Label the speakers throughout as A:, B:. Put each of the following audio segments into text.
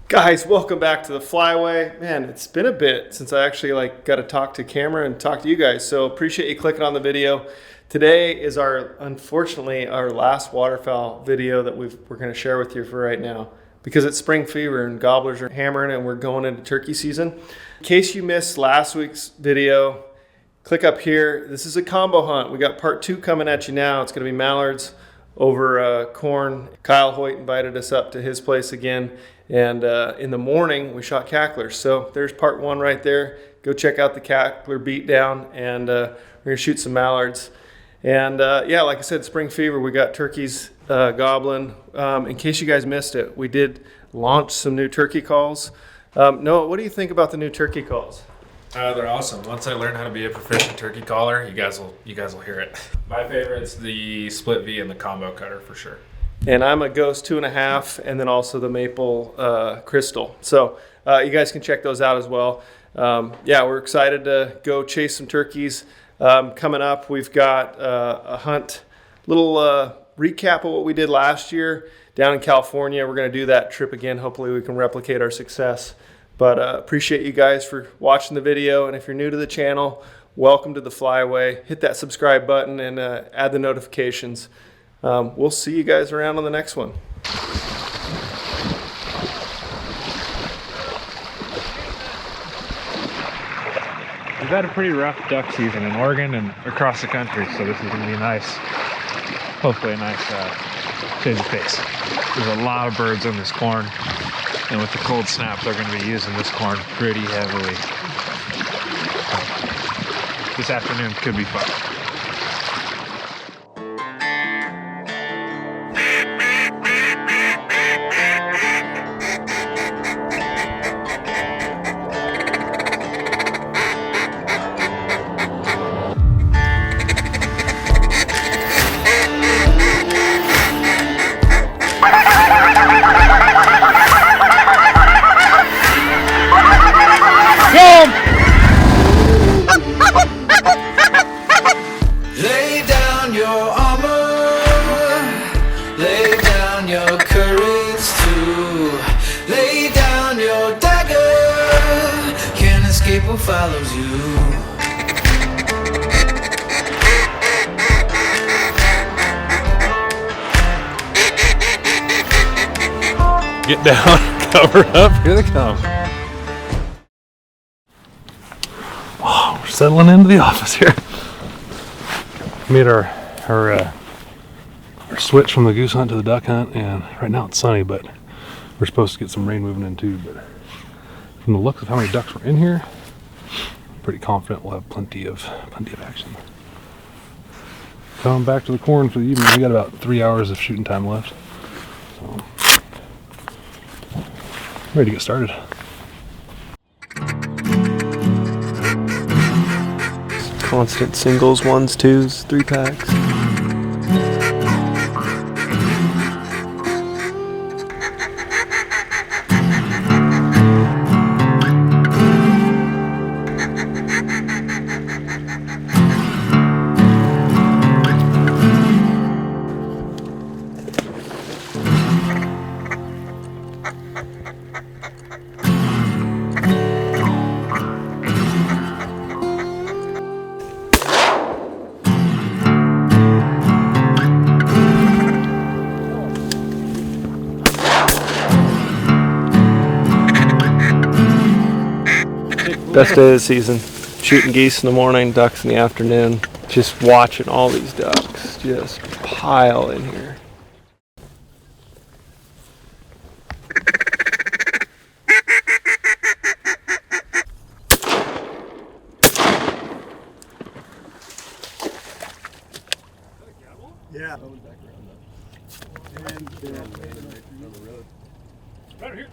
A: Guys, welcome back to the Flyway. Man, it's been a bit since I actually got to talk to camera and talk to you guys. So appreciate you clicking on the video. Today is unfortunately our last waterfowl video that we're going to share with you for right now, because it's spring fever and gobblers are hammering and we're going into turkey season. In case you missed last week's video, click up here. This is a combo hunt. We got part 2 coming at you now. It's going to be mallards over corn. Kyle Hoyt invited us up to his place again. And in the morning, we shot cacklers. So there's part 1 right there. Go check out the cackler beatdown, and we're going to shoot some mallards. And yeah, like I said, spring fever, we got turkeys gobbling. In case you guys missed it, we did launch some new turkey calls. Noah, what do you think about the new turkey calls?
B: They're awesome. Once I learn how to be a proficient turkey caller, you guys will hear it. My favorite's the split V and the combo cutter for sure.
A: And I'm a Ghost 2.5, and then also the Maple Crystal. So you guys can check those out as well. Yeah, we're excited to go chase some turkeys. Coming up, we've got a hunt, little recap of what we did last year down in California. We're going to do that trip again. Hopefully we can replicate our success. But appreciate you guys for watching the video. And if you're new to the channel, welcome to the Flyway. Hit that subscribe button and add the notifications. We'll see you guys around on the next one.
B: We've had a pretty rough duck season in Oregon and across the country, so this is going to be hopefully a nice change of pace. There's a lot of birds on this corn, and with the cold snap, they're going to be using this corn pretty heavily. This afternoon could be fun.
C: Lay down your armor, lay down your courage too. Lay down your dagger, can't escape what follows you.
B: Get down, cover up, here they come. Oh, we're settling into the office here. Made our switch from the goose hunt to the duck hunt, and right now it's sunny, but we're supposed to get some rain moving in too. But from the looks of how many ducks were in here, I'm pretty confident we'll have plenty of action. Coming back to the corn for the evening. We got about 3 hours of shooting time left, so ready to get started.
A: Constant singles, 1s, 2s, 3-packs. Best day of the season. Shooting geese in the morning, ducks in the afternoon. Just watching all these ducks just pile in here.
D: Yeah.
B: Right here.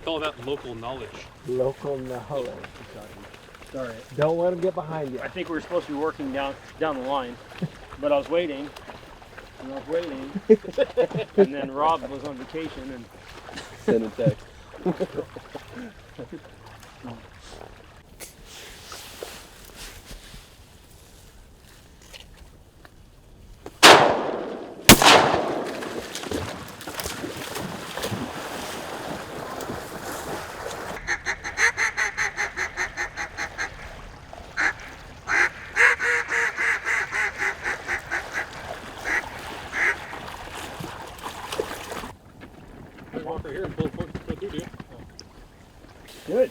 D: call that local knowledge.
A: Local knowledge.
E: Sorry.
A: Don't let them get behind you.
E: I think we were supposed to be working down the line, but I was waiting. And I was waiting. And then Rob was on vacation and
A: Send a text.
D: Walk right here and pull through, dude.
E: good.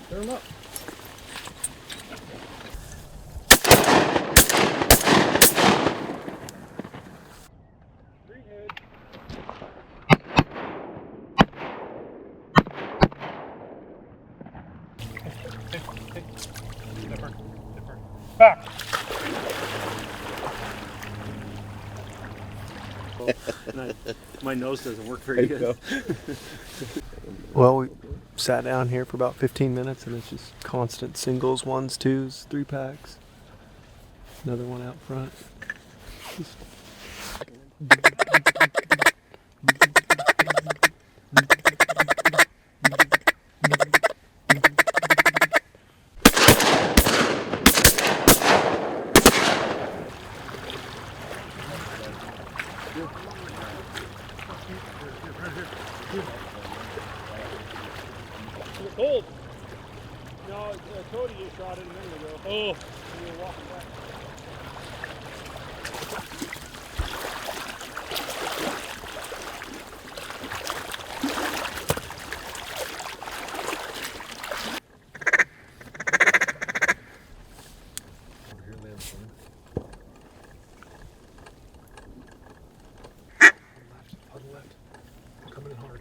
E: Turn him up.
B: Back.
E: My nose doesn't work very good.
A: Well, we sat down here for about 15 minutes and it's just constant singles, ones, twos, 3-packs. Another one out front. Just
D: It's cold. No, Cody just shot it a minute ago. Oh, you were walking back.
A: coming in hard.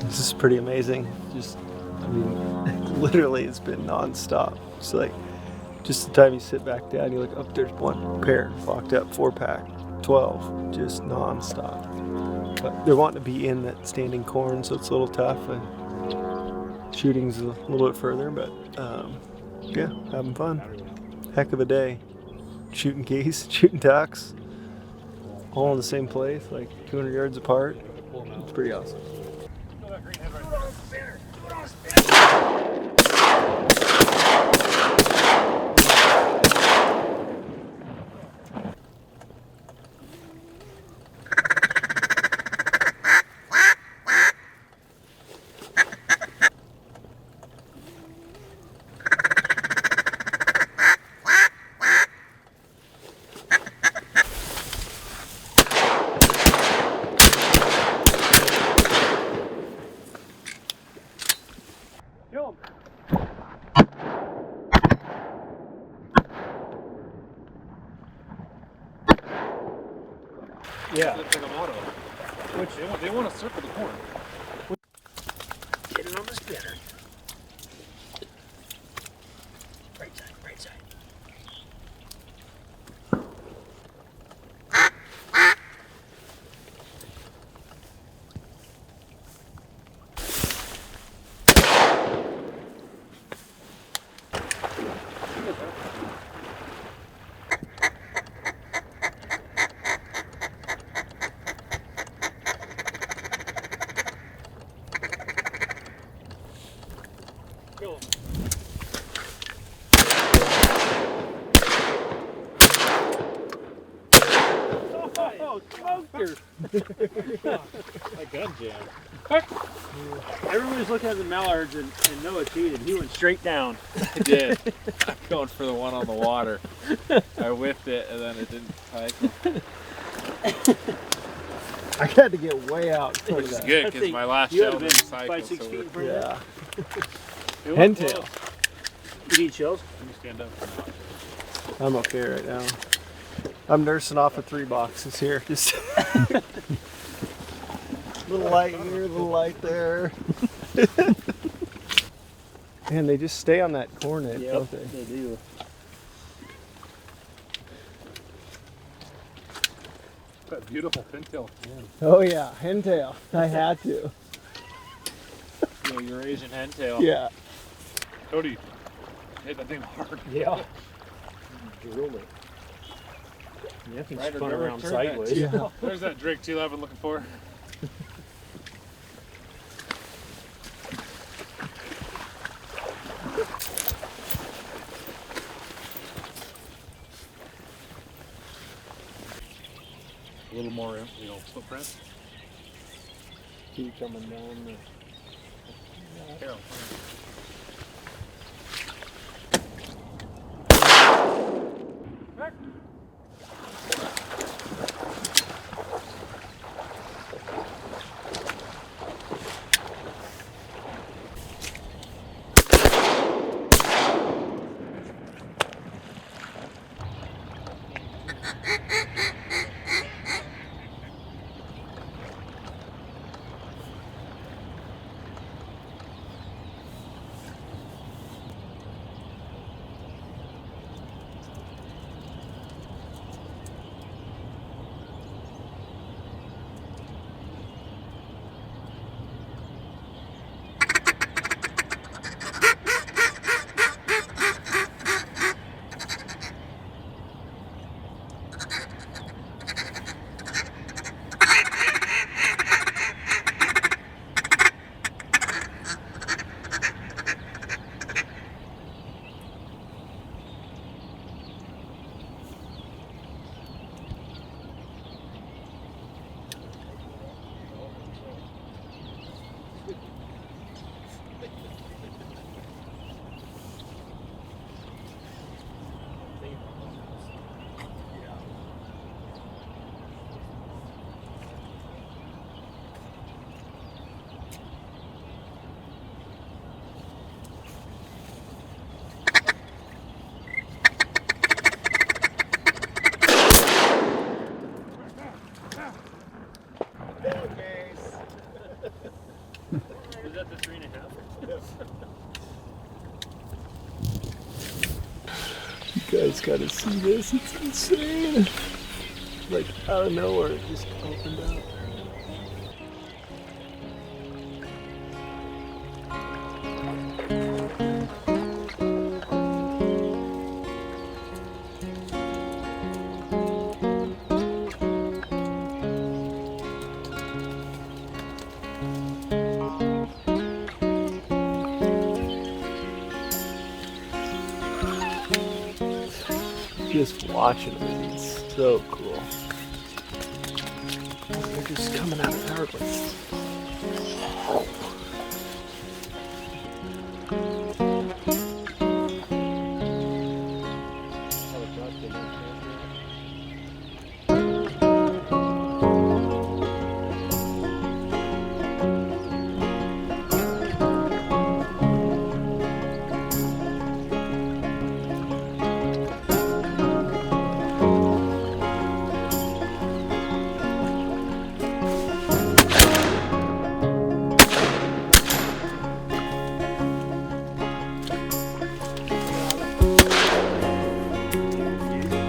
A: This is pretty amazing. Just, I mean, literally it's been non-stop. It's like, just the time you sit back down, you look up, there's one pair locked up, 4-pack, 12, just non-stop. But they're wanting to be in that standing corn, so it's a little tough, and shooting's a little bit further, but yeah, having fun. Heck of a day. Shooting geese, shooting ducks, all in the same place, like 200 yards apart. It's pretty awesome.
D: Yeah.
B: It's like a motto. Which they want to circle the corn.
D: Get it on the spinner. Right side, right side. Go. Oh, smoked her.
B: My gun jam.
D: Everybody's looking at the Mallards and Noah cheated. He went straight down.
B: I did. I'm going for the one on the water. I whipped it and then it didn't cycle.
A: I had to get way out.
B: Which is good because my last
D: You
B: shell
D: had been
B: didn't cycle.
D: 5-6 feet in front
A: Yeah.
D: of you. It went
A: Hentail.
D: close. You eat shells?
B: Let me stand up.
A: I'm okay right now. I'm nursing off of 3 boxes here. Just little light here, little light there. Man, they just stay on that corn edge, don't they?
D: They do.
B: That beautiful pintail.
A: Oh yeah, hentail. I had to.
B: Yeah, Eurasian hentail.
A: Yeah.
B: Cody, hit that thing hard.
D: Yeah. Drill it. Yeah, can
B: Right, or
D: spun
B: never
D: around
B: turn that
D: sideways.
A: Yeah.
B: There's that Drake 211 looking for. A little more, footprint.
D: Keep coming down the...
B: Carol.
D: Was that the 3.5?
A: You guys gotta see this. It's insane. Like out of nowhere, it just opened up. Just watching them is so cool. They're just coming out of nowhere.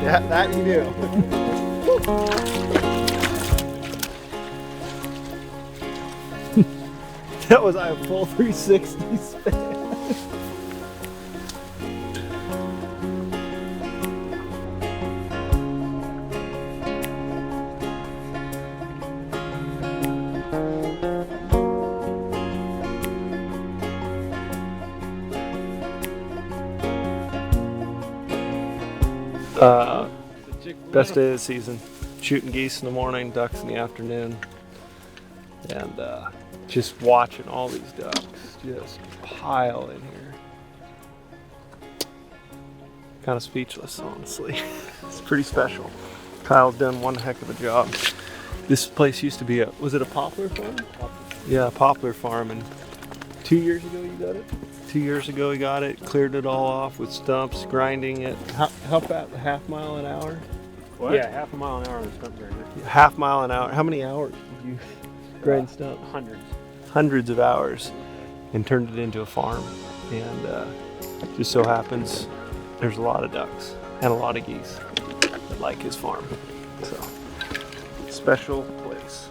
A: That you do. That was a full 360 spin. Best day of the season. Shooting geese in the morning, ducks in the afternoon, and just watching all these ducks just pile in here. Kind of speechless, honestly. It's pretty special. Kyle's done one heck of a job. This place used to be was it a poplar farm? Yeah, a poplar farm, and 2 years ago you got it? 2 years ago he got it, cleared it all off with stumps, grinding it. How about a half mile an hour?
E: What? Yeah, half a mile an hour on the stump grinder.
A: Half mile an hour. How many hours did you grind stump?
E: Hundreds.
A: Hundreds of hours, and turned it into a farm. And just so happens there's a lot of ducks and a lot of geese that like his farm. So, special place.